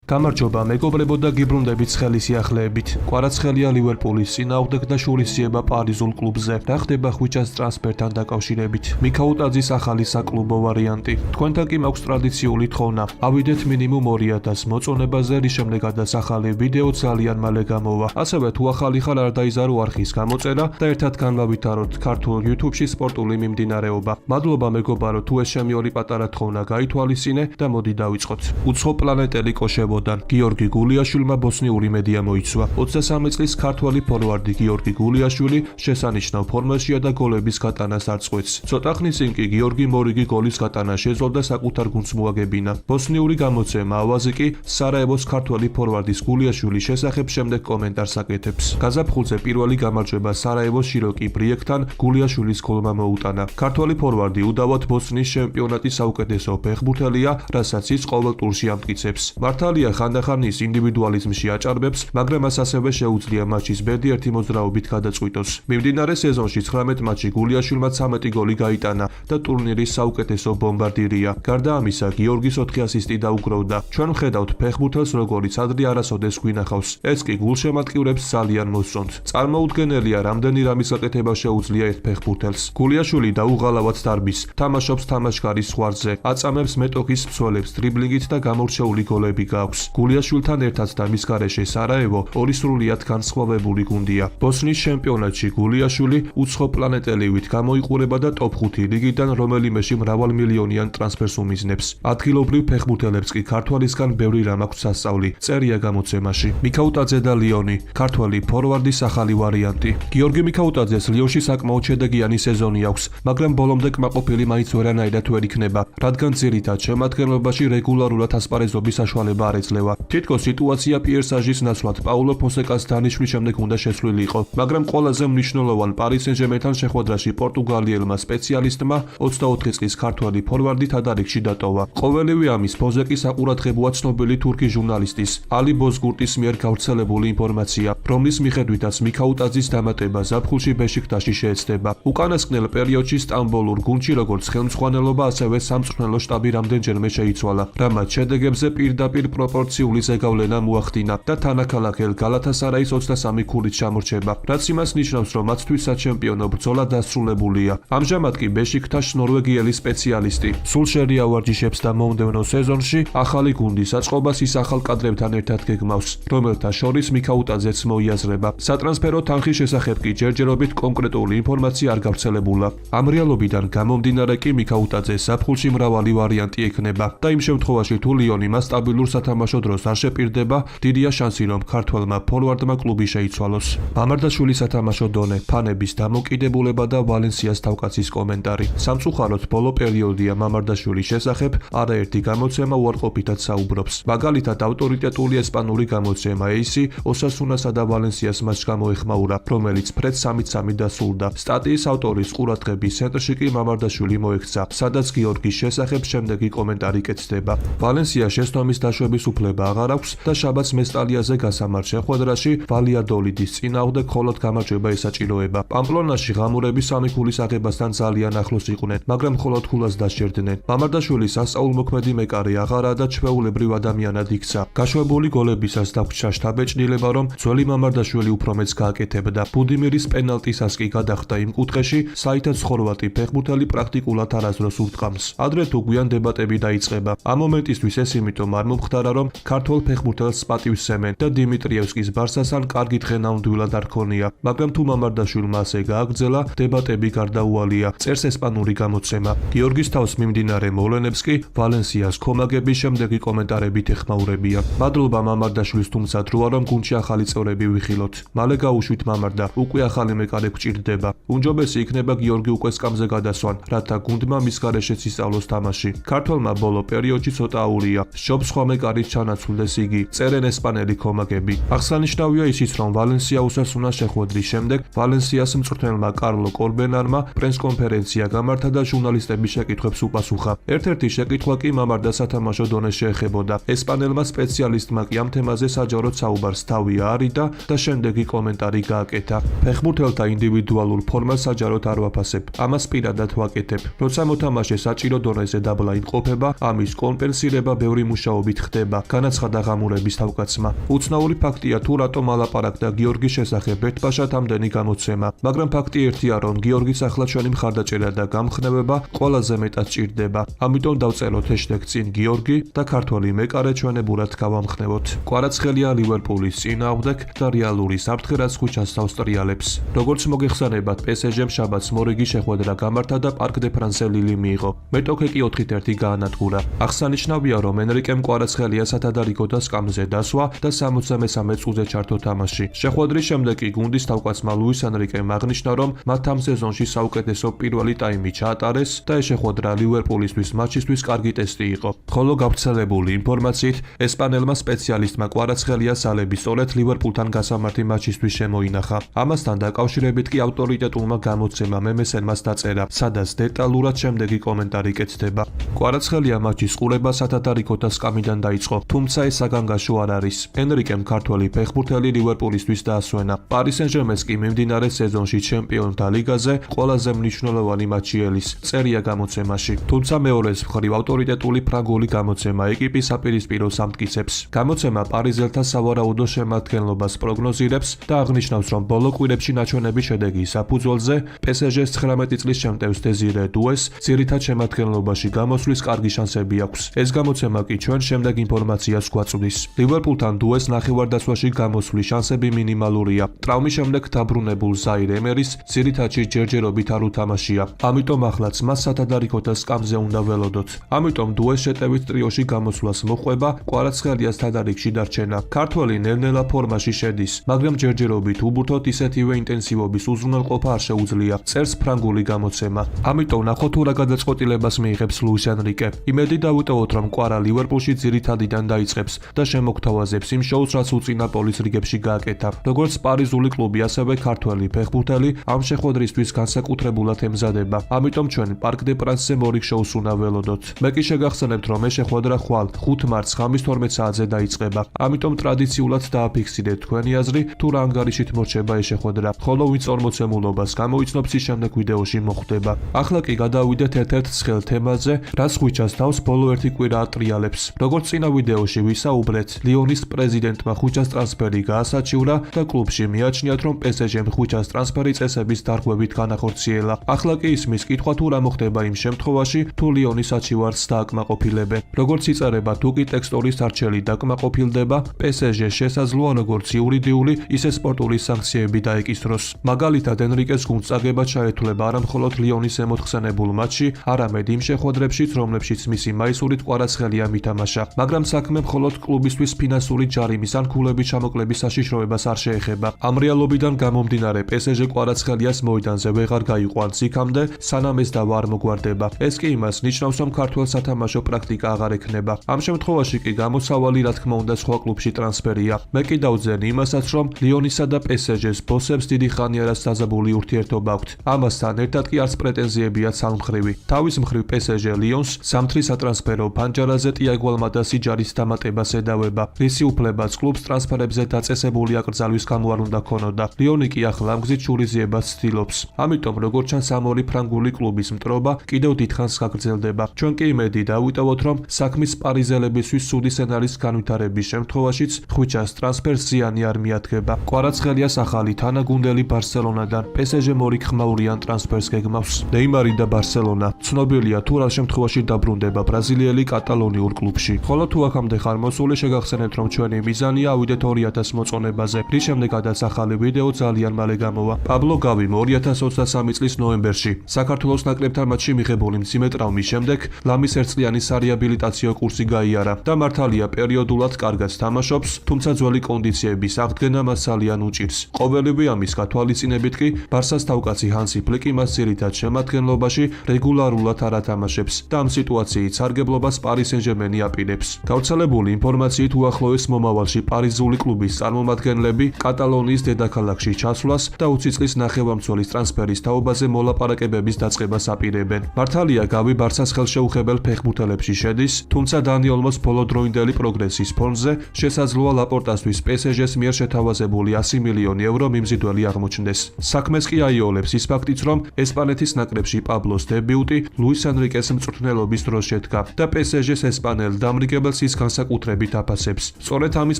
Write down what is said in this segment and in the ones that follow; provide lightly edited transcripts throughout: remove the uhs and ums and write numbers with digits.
გამარჯობა მეგობრებო და გიბრუნდებით ცხელი სიახლეებით. კვარაცხელია ლივერპულის წინააღმდეგ და შურისძიება პარიზულ კლუბზე. რა ხდება ხვიჩას ტრანსფერთან დაკავშირებით? მიქაუტაძის ახალი საკლუბო ვარიანტი. თქვენთან კი მაქვს ტრადიციული თხოვნა. ავიდეთ მინიმუმ 2000 მოწონებაზე, რის შემდეგაც ახალი ვიდეო ძალიან მალე გამოვა. ასევე თუ ახალი ხარ არ დაიზარო არხის გამოწერა და ერთად განვავითაროთ ქართულ YouTube-ში სპორტული მიმდინარეობა. მადლობა მეგობარო, თუ ეს ჩემი ორი პატარა თხოვნა გაითვალისწინე და მოდი დავიწყოთ. უცხო პლანეტელი კოშებოდან გიორგი გულიაშვილმა ბოსნიური მედია მოიცვა. 23 წლის ქართველი ფორვარდი გიორგი გულიაშვილი შესანიშნავ ფორმაშია და გოლების გატანას არ წყვეტს. ცოტა ხნის წინ კი გიორგი მორიგი გოლის გატანა შეძლო და საკუთარ გუნდს მოაგებინა. ბოსნიური გამოცემა ავაზი კი სარაევოს ქართველი ფორვარდის გულიაშვილის შესახებ შემდეგ კომენტარს აკეთებს. გაზაფხულზე პირველი გამარჯვება სარაევოს შიროკი ბრიეკთან გულიაშვილის გოლმა მოუტანა. ქართველი ფორვარდი უდავოდ ბოსნიის ჩემპიონატის საუკეთესო ფეხბურთელია, რასაც ის ყოველ ტურში ამტკიცებს. მართალია ხანდახან ის ინდივიდუალიზმში აჭარბებს, მაგრამ მას ასევე შეუძლია მატჩის ბედი ერთი მოძრაობით გადაწყვიტოს. მიმდინარე სეზონში 19 მატჩში გულიაშვილმა 13 გოლი გაიტანა და ტურნირის საუკეთესო ბომბარდირია. გარდა ამისა, გიორგის 4 ასისტი დაუგროვდა. ჩვენ ვხედავთ ფეხბურთელს, როგორც ადრე არასოდეს გვინახავს. ეს კი გულშემატკივრებს ძალიან მოსწონთ. წარმოუდგენელია, რამდენი რამის გაკეთება შეუძლია ერთ ფეხბურთელს. გულიაშვილი დაუღალავად დარბის, თამაშობს თამაშგარის ზღვარზე, აწამებს მეტოქის მსვლელებს დრიბლინგით და გამორჩეული გოლები გააქვს. გულიაშვილთან ერთად და მის გარეშე სარაევო ორი სრულიად განსხვავებული გუნდია. ბოსნიის ჩემპიონატში გულიაშვილი უცხო პლანეტელივით გამოიყურება და ტოპ 5 ლიგიდან რომელიმეში მრავალმილიონიან ტრანსფერს უმიზნებს. ადგილობრივ ფეხბურთელებს კი ქართველისგან ბევრი რამ აქვს სასწავლი. წერია გამოცემაში. მიქაუტაძე და ლიონი, ქართველი ფორვარდის ახალი ვარიანტი. გიორგი მიქაუტაძეს ლიონში საკმაოდ შედეგიანი სეზონი აქვს, მაგრამ ბოლომდე კმაყოფილი მაინც ვერანაირად ვერ იქნება, რადგან ძირითად შემადგენლობაში რეგულარულად ასპარეზობის საშუალება არ ეძლევა. თითქოს სიტუაცია პიერსაჟის ნაცვლად პაულო ფონსეკას დანიშვნის შემდეგ უნდა შესვლილიყო, მაგრამ ყველაზე მნიშვნელოვან პარი სენ-ჟერმენთან შეხვედრაში პორტუგალიელმა სპეციალისტმა 24 წლის ქართველი ფორვარდი თადარიგში დატოვა. ყოველივე ამის ფონსეკის საყურადღებოა ცნობილი თურქი ჟურნალისტის ალი ბოზგურტის მიერ გავრცელებული ინფორმაცია, რომლის მიხედვითაც მიქაუტაძის დამატება ზაფხულში ბეშიქტაში შეეცდება. უკანასკნელ პერიოდში სტამბოლურ გუნდში როგორც ხელმძღვანელობა, ასევე სამწვრთნელო შტაბი რამდენჯერმე შეიცვალა, რამაც შედეგებზე პირდაპირ პროპორციული ზეგავლენა მოახდინა და თანაქალაქელ გალათასარაის 23 ქულით ჩამორჩება, რაც იმას ნიშნავს, რომ მათთვის საჩემპიონო ბრძოლა დასრულებულია. ამჟამად კი ბეშიქტაშ ნორვეგიელი სპეციალისტი სულ შეიავარჯიშებს და მომდევნო სეზონში ახალი გუნდის აწყობას ის ახალ კადრებთან ერთად გეგმავს, რომელთა შორის მიქაუტაძეც მოიაზრება. სატრანსფერო თანხის შესახებ კი ჯერჯერობით კონკრეტული ინფორმაცია არ გავრცელებულა. ამ რეალობიდან გამომდინარე კი მიქაუტაძეს ზაფხულში მრავალი ვარიანტი ექნება და იმ შემთხვევაში თუ ლიონი მას სტაბილურ სათამაშო დროს არ შეპირდება, დიდია შანსი, რომ ქართველმა ფორვარდმა კლუბი შეიცვალოს. მამარდაშვილის სათამაშო დონე, ფანების დამოკიდებულება და ვალენსიას თავკაცის კომენტარი. სამწუხაროდ ბოლო პერიოდია მამარდაშვილის შესახებ არაერთი გამოცემა უარყოფითად საუბრობს. მაგალითად, ავტორიტეტული ესპანური გამოცემა AC ოსასუნასა და ვალენსიას მატჩს გამოეხმაურა, რომელიც ფრედ 3-3 დასრულდა. სტატიის ავტორის ყურადღების ცენტრში კი მამარდაშვილი მოექცა, სადაც გიორგის შესახებ შემდეგი კომენტარი კეთდება. ვალენსია შესწვამის დაშვების უფლება აღარ აქვს და შაბათს მესტალიაზე გასამართ შეხვედრაში ვალიადოლიდის წინააღმდეგ მხოლოდ გამარჯვება ესაჭიროება. პამპლონაში ღამურები სამი ქულის აღებასთან ძალიან ახლოს იყვნენ, მაგრამ მხოლოდ ქულას დასჯერდნენ. მამარდაშვილი სასწაულმოქმედი მეკარე აღარაა და ჩვეულებრივ ადამიანად იქცა. გაშვებული გოლებისას დაგვრჩა შთაბეჭდილება, რომ ძველი მამარდაშვილი უფრო მეც გააკეთებდა. ბუდიმირის პენალტისას კი გადახდა იმ კუთხეში, საითაც ხორვატი ფეხბურთელი პრაქტიკულად არასდროს ურტყამს. ადრე თუ გვიან დებატები დაიწყება. ამ მომენტისთვის ეს იმიტომ არ მომხდარა, რომ ქართველ ფეხბურთელს პატივსცემენ და დიმიტრიევსკის ბარსასთან კარგი დღე ნამდვილად არ ქონია, მაგრამ თუ მამარდაშვილმა ასე გააგრძელა, დებატები გარდაუვალია, წერს ესპანური გამოცემა. გიორგის თავს მიმდინარე მოვლენებს კი ვალენსიას ქომაგების შემდეგი კომენტარებით ეხმაურებია. მადლობა მამარდაშვილს, თუმცა დროა რომ გუნდში ახალი წევრები ვიხილოთ. მალე გაუშვით მამარდა, უკვე ახალი მეკარე გვჭირდება. უმჯობესი იქნება გიორგი უკვე სკამზე გადასვან, რათა გუნდმა მის გარეშეც ისწავლოს თამაში. ქართველმა ბოლო პერიოდში ცოტა აურია, სჯობს სხვა მეკარით ჩანაცვლდეს იგი, წერენ ესპანელი ქომაგები. აღსანიშნავია ისიც, რომ ვალენსია ოსასუნას შეხვედრის შემდეგ ვალენსიას მწვრთნელმა კარლო კორბენარმა პრესკონფერენცია გამართა და ჟურნალისტების შეკითხვებს უპასუხა. ერთ-ერთი შეკითხვა კი მამარდა სათამაშო დონეს შეეხებოდა. ესპანელმა სპეციალისტმა კი ამ თემაზე საჯაროდ საუბარს თავი აარიდა და შემდეგი კომენტარი გააკეთა. ფეხბურთელთა ინდივიდუალურ ფორმას საჯაროდ არ ვაფასებ. ამას პირადად ვაკეთებ. როცა მოთამაშე საჭირო დონეზე დაბლა იმყოფება, ამის კომპენსირება ბევრი მუშაობით ხდება. მიღება, განაცხადა ღამურების თავკაცმა. უცნაური ფაქტია თუ რატომ ალაპარაკდა გიორგის შესახებ ერთბაშად ამდენი გამოცემა, მაგრამ ფაქტი ერთია, რომ გიორგის ახლა ჩვენი მხარდაჭერა და გამხნევება ყველაზე მეტად ჭირდება. ამიტომ დავწეროთ ჰეშტეგ წინ გიორგი და ქართველი მეკარე ჩვენებურად გავამხნევოთ. კვარაცხელია ლივერპულის წინააღმდეგ და რეალური საფრთხე ხვიჩას ავსტრიალებს. როგორც მოგეხსენებათ, PSG-მ შაბათს მორიგი შეხვედრა გამართა და პარკ დე ფრანსე ლილი მიიღო. მეტოქე კი 4-1 გაანადგურა. აღსანიშნავია, რომ ენრიკემ კვარაცხელია სათადარიგო სკამზე დასვა და 63 წუთზე ჩართო თამაში. შეხვედრის შემდეგ კი გუნდის თავკაცმა ლუის ენრიკემ აღნიშნა, რომ მათ ამ სეზონში საუკეთესო პირველი ტაიმი ჩაატარეს და ეს შეხვედრა ლივერპულისთვის მატჩისთვის კარგი ტესტი იყო. ხოლო გავრცელებული ინფორმაციით, ესპანელმა სპეციალისტმა კვარაცხელიას ალები სწორედ ლივერპულთან გასამართი მატჩისთვის შემოინახა. ამასთან დაკავშირებით კი ავტორიტეტულმა გამოცემამ MSN-მას დაწერა, სადაც დეტალურად შემდეგი კომენტარი კეთდება. კვარაცხელია მატჩის ყურება სათადარიგოთა სკამიდან დაიწყო, თუმცა ეს საგანგაშო არ არის. ენრიკემ ქართველი ფეხბურთელი ლივერპულისთვის დაასვენა. პარი სენ-ჟერმენს კი მიმდინარე სეზონში ჩემპიონთა ლიგაზე ყველაზე მნიშვნელოვანი მატჩი ელის, წერია გამოცემაში. თუმცა მეორეს მხრივ ავტორიტეტული ფრანგული გამოცემა ეკიპის საპირისპიროს ამტკიცებს. გამოცემა პარიზელთა სავარაუდო შემადგენლობას პროგნოზირებს და აღნიშნავს, რომ ბოლო კვირებში ნაჩვენები შედეგის საფუძველზე PSG-ს 19 წლის შემტევს დეზირე დუეს ძირითად შემადგენლობაში გამოსვლის კარგი შანსები აქვს. ეს გამოცემა კი ჩვენ შემდეგ ინფორმაციას გვაწვდის. ლივერპულთან დუეს ნახევარდაცვაში გამოსვლის შანსები მინიმალურია. ტრაუმის შემდეგ დაბრუნებულ ზაირ ემერის ძირითადში ჯერჯერობით არ უთამაშია. ამიტომ ახლაც მას სათადარიგოთა სკამზე უნდა ველოდოთ. ამიტომ დუეს შეტევით ტრიოში გამოსვლას მოყვება კვარაცხელიას თადარიგში დარჩენა. ქართველი ნელ-ნელა ფორმაში შედის, მაგრამ ჯერჯერობით უბურთოთ ისეთივე ინტენსივობის უზრუნველყოფა არ შეუძლია. წერს ფრანგული გამოცემა. ამიტომ ნახოთ თუ რა გადაწყვეტილებას მიიღებს ლუის ენრიკე. იმედი დავუტოვოთ, რომ კვარა ლივერპულში ძირითადიდან დაიწყებს და შემოგთავაზებს იმ შოუს, რაც უწინაპოლის რიგებში გააკეთა. როგორც პარიზული კლუბი, ასევე ქართველი ფეხბურთელი ამ შეხვედრისთვის განსაკუთრებულად ემზადება. ამიტომ ჩვენ პარკ დე ფრანსზე მორიგ შოუს უნდა ველოდოთ. მე კი შეგახსენებთ, რომ ეს შეხვედრა ხვალ 5 მარტს ღამის 12 საათზე დაიწყება. ამიტომ ტრადიციულად დააფიქსირეთ თქვენი აზრი, თუ რა ანგარიშით მორჩება ეს შეხვედრა. ხოლო ვინც ორმოცემულობას გამოიცნობს, ის შემდეგ ვიდეოში მოხვდება. ახლა კი გადავიდეთ ერთ-ერთ ცხელ თემაზე, რაც ხვიჩას თავს ბოლო ერთი კვირა ატრიალებს. როგორც წინა ვიდეოში ვისაუბრეთ, ლიონის პრეზიდენტმა ხვიჩას ტრანსფერი გაასაჩივრა და კლუბში მიაჩნიათ, რომ PSG-მ ხვიჩას ტრანსფერი წესების დარღვევით განახორციელა. ახლა კი ისმის კითხვა, თუ რა მოხდება იმ შემთხვევაში, თუ ლიონის საჩივარს დააკმაყოფილებენ. როგორც იწერება, თუ კი ტექსტურის არჩელი დაკმაყოფილდება, PSG-ს შესაძლოა როგორც იურიდიული, ისე სპორტული სანქციები დაეკისროს. მაგალითად, ენრიკეს გუნდს წაგება ჩაეთვლება არა მხოლოდ ლიონის ემოთხსენებულ მატჩში, არამედ იმ შეხვედრებშიც, რომლებშიც მისი მაისურით კვარაცხელია მითამაშა. მაგრამ საქმე მხოლოდ კლუბისთვის ფინანსური ჯარიმის ან ქულების ჩამოკლების საშიშროებას არ შეეხება. ამ რეალობიდან გამომდინარე, PSG კვარაცხელიას მოედანზე ვეღარ გაიყვანს იქამდე, სანამ ეს დავა არ მოგვარდება. ეს კი იმას ნიშნავს, რომ ქართველ სათამაშო პრაქტიკა აღარ ექნება. ამ შემთხვევაში კი გამოსავალი რა თქმა უნდა სხვა კლუბში ტრანსფერია. მე კი დავძენ იმასაც, რომ ლიონისა და PSG-ს ბოსებს დიდი ხანი არას საზაბული ურთიერთობა აქვთ. ამასთან ერთად კი არც პრეტენზიებია ცალმხრივი. თავის მხრივ PSG ლიონს სამთრის სატრანსფერო ფანჯარაზე ტიაგო ალმადასი ჯარის დამატებას ედავება, რისი უფლებაც კლუბს ტრანსფერებზე დაწესებული აკრძალვის გამო არ უნდა ქონოდა. ლიონი კი ახლა ამ გზით შურიზიებას ცდილობს. ამიტომ როგორც ჩანს, ამ ორი ფრანგული კლუბის მტრობა კიდევ დიდხანს გაგრძელდება. ჩვენ კი იმედი დავიტოვოთ, რომ საქმის პარიზელებისთვის სუდი სცენარის განვითარების შემთხვევაშიც ხვიჩას ტრანსფერს ზიანი არ მიადგება. კვარაცხელიას ახალი თანაგუნდელი ბარსელონადან PSG მორიგ ხმაურიან ტრანსფერს გეგმავს. ნეიმარი და ბარსელონა ცნობილია თუ რა შემთხვევაში დაბრუნდება ბრაზილიელი კატალონიურ კლუბში. ხოლო თუ აქამდე ხარ მოსული, შეგახსენებთ, რომ ჩვენი მიზანია ავიდეთ 2000 მოწონებაზე, რის შემდეგაც ახალი ვიდეო ძალიან მალე გამოვა. პაბლო გავიმ 2023 წლის ნოემბერში საქართველოს ნაკრებთან მატჩში მიღებული მძიმე ტრაუმის შემდეგ ლამის ერთწლიანი სარეაბილიტაციო კურსი გაიარა და მართალია პერიოდულად კარგად თამაშობს, თუმცა ძველი კონდიციების აღდგენა მას ძალიან უჭირს. ყოველივე ამის გათვალისწინებით კი ბარსას თავკაცი ჰანსი ფლიკი მას ძირითად შემადგენლობაში რეგულარულად არ ათამაშებს და ამ სიტუაციით სარგებლობას პარი სენ-ჟერმენი აპირებს. გავრცელებული ინფორმაციით უახლოეს მომავალში პარიზული კლუბის წარმომადგენლები კატალონიის დედაქალაქში ჩასვლას და 20 წლის ნახევარმცველის ტრანსფერის თაობაზე მოლაპარაკებების დაწყებას აპირებენ. მართალია გავი ბარსას ხელშეუხებელ ფეხბურთელებში შედის, თუმცა დანი ოლმოს ბოლოდროინდელი პროგრესის ფონზე შესაძლოა ლაპორტასთვის PSG-ს მიერ შეთავაზებული 100 მილიონი ევრო მიმზიდველი აღმოჩნდეს. საქმეს კი აიოლებს ის ფაქტიც, რომ ესპანეთის ნაკრებში პაბლოს დებიუტი ლუის ენრიკეს მწვრთნელობის დროს შედგა და PSG-ს ესპანელ დამრიგებელს ის განსაკუთრებით აფასებს. სწორედ ამის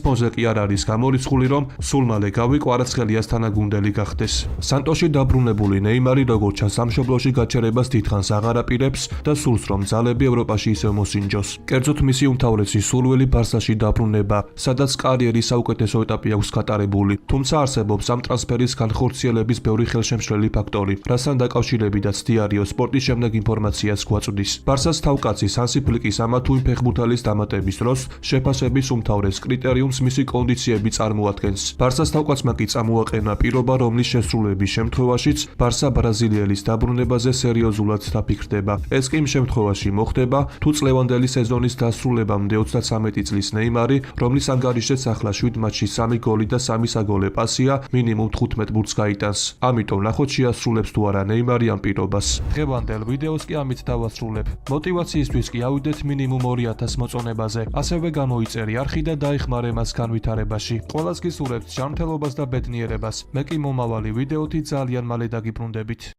ფონზე კი არ არის გამორიცხული, რომ სულ მალე გავი კვარაცხელიას თანაგუნდელი გახდეს. სანტოში დაბრუნებული ნეიმარი როგორც ჩანს სამშობლოში გაჩერებას დიდხანს აღარ აპირებს და სურს რომ ძალები ევროპაში ისევ მოსინჯოს. კერძოდ მისი უმთავრესი სურვილი ბარსაში დაბრუნება, სადაც კარიერის საუკეთესო ეტაპი აქვს გატარებული. თუმცა არსებობს ამ ტრანსფერის განხორციელების ბევრი ხელშემშლელი ფაქტორი, რასთან დაკავშირებიდაც დიარიო სპორტის შემდეგ ინფორმაციას გვაწვდის. ბარსას თავკაცი ჰანსი ფლიკის ამა თუ იმ ფეხბურთელის დამატების დროს შეფასების უმთავრეს კრიტერიუმს მისი კონდიციები წარმოადგენს. ბარსას თავკაცმა კი წამოაყენა პირობა, რომლის შესრულების შემთხვევაშიც ბარსა ბრაზილიელის დაბრუნებაზე სერიოზულად დაფიქრდება. ეს კი იმ შემთხვევაში მოხდება, თუ წლევანდელი სეზონის დასრულებამდე 33 წლის ნეიმარი, რომლის ანგარიშზეც ახლა 7 მატჩში 3 გოლი და 3 საგოლე პასია, მინიმუმ 15 ბურთს გაიტანს. ამიტომ ნახოთ შეასრულებს თუ არა ნეიმარი ამ პირობას. დღევანდელ ვიდეოს კი ამით დავასრულებ. მოტივაციისთვის კი ავიდეთ მინიმუმ 2000 მოწონებაზე. ასევე გამოიწერი არხი და დაეხმარე მას განვითარებაში. ყველას გისურვებთ ჯანმრთელობას და ბედნიერებას. მე კი მომავალი ვიდეოთი ძალიან მალე დაგიბრუნდებით.